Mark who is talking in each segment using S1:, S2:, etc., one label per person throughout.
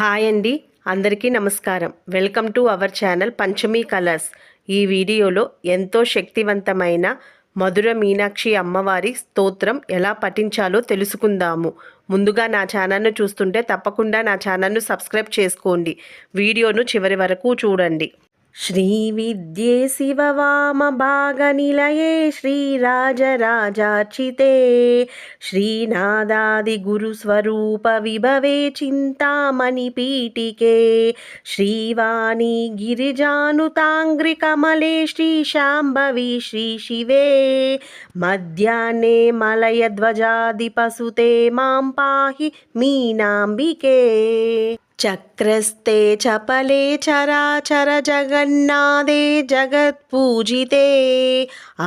S1: Hi అండి, అందరికీ నమస్కారం. Welcome to our channel Panchami colours. ఈ వీడియోలో ఎంతో శక్తివంతమైన మధుర మీనాక్షి అమ్మవారి స్తోత్రం ఎలా పఠించాలో తెలుసుకుందాము. ముందుగా నా ఛానల్ను చూస్తుంటే తప్పకుండా నా ఛానల్ను సబ్స్క్రైబ్ చేసుకోండి. వీడియోను చివరి వరకు చూడండి. श्रीविद्ये शिववामभागनिलये श्रीराजराजार्चिते श्रीनादादिगुरुस्वरूपविभवे चिन्तामणिपीठिके श्रीवाणी गिरिजानुताङ्घ्रिकमले श्रीशाम्भवी श्रीशिवे मध्याह्ने मलयध्वजादिपसुते मां पाहि मीनाम्बिके चक्रस्ते चपले चराचर जगन्नाथे जगत्पूजिते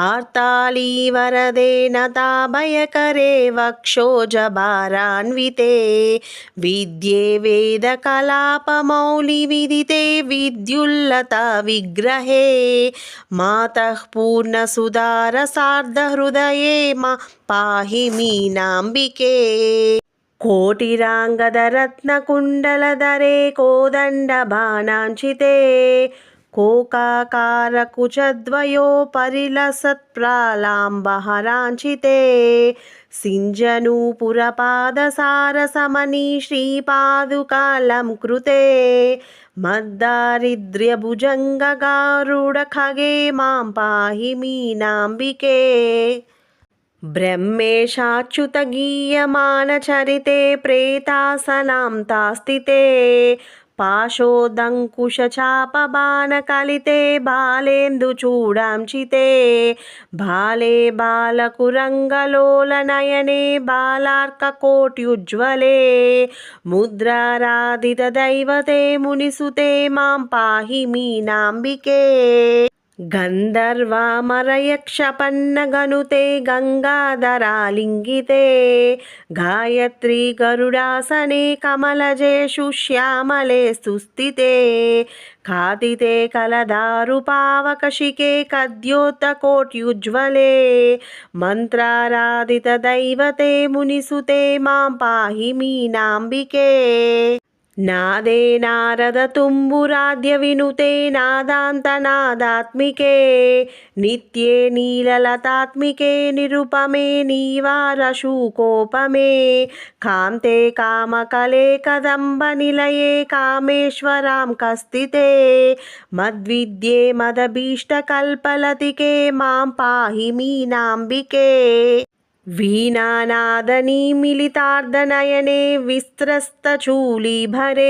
S1: आर्ताली वरदे नताभयकरे वक्षोजभारान्विते विद्ये वेदकलापमौलिविदिते विद्युल्लता विग्रहे मातः पूर्णसुधारसार्धहृदये मा पाहि मीनाम्बिके कोटिराङ्गदरत्नकुण्डलधरे कोदण्डबाणाञ्चिते कोकाकारकुचद्वयोपरिलसत्प्रालाम्बहराञ्चिते सिञ्जनूपुरपादसारसमनी श्रीपादुकालङ्कृते मद्दारिद्र्यभुजङ्गगारुडखगे मां पाहि मीनाम्बिके ब्रह्मेशाच्युतगीयमानचरिते प्रेतासनां तास्तिते पाशोदङ्कुशचापबाणकलिते बालेन्दुचूडांचिते बाले बालकुरङ्गलोलनयने बालार्ककोट्युज्ज्वले मुद्राराधितदैवते मुनिसुते मां पाहि मीनाम्बिके गन्धर्वामरयक्षपन्नगनुते गङ्गाधरालिङ्गिते गायत्री गरुडासने कमलजेषु श्यामले सुस्थिते खादिते कलदारुपावकशिके कद्योतकोट्युज्ज्वले मन्त्राराधितदैवते मुनिसुते मां पाहि मीनाम्बिके नादे नारदतुम्बुराद्यविनुते नादान्तनादात्मिके नित्ये नीललतात्मिके निरुपमे नीवारशुकोपमे कान्ते कामकले कदम्बनिलये कामेश्वरां कस्तिते मद्विद्ये मदभीष्टकल्पलतिके मां पाहि मीनाम्बिके वीणानादनिमिलितार्धनयने विस्त्रस्तचूलीभरे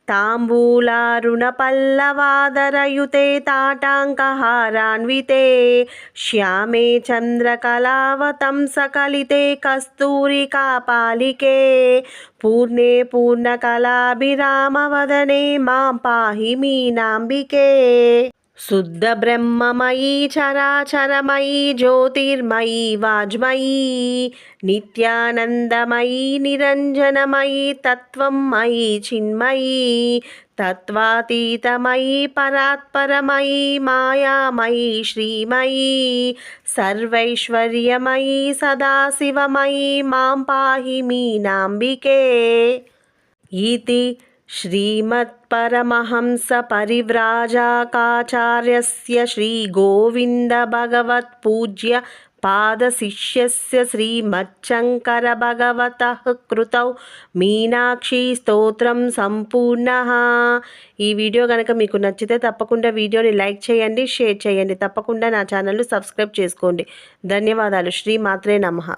S1: ताम्बूलारुणपल्लवादरयुते ताटाङ्कहारान्विते श्यामे चन्द्रकलावतंसकलिते कस्तूरिकापालिके पूर्णे पूर्णकलाभिरामवदने मां पाहि मीनाम्बिके शुद्धब्रह्ममयी चराचरमयी ज्योतिर्मयी वाज्मयी नित्यानन्दमयी निरञ्जनमयी तत्त्वमयी चिन्मयी तत्त्वातीतमयी परात्परमयी मायामयी श्रीमयी सर्वैश्वर्यमयी सदाशिवमयी मां पाहि मीनाम्बिके इति श्रीमत्परमहंसपरिव्राजकाचार्यस्य श्रीगोविन्दभगवत्पूज्य पादशिष्यस्य श्रीमच्छङ्करभगवतः कृतौ మీనాక్షి స్తోత్రం సంపూర్ణః. ఈ వీడియో కనుక మీకు నచ్చితే తప్పకుండా వీడియోని లైక్ చేయండి, షేర్ చేయండి. తప్పకుండా నా ఛానల్ను సబ్స్క్రైబ్ చేసుకోండి. ధన్యవాదాలు. శ్రీ మాత్రే నమః.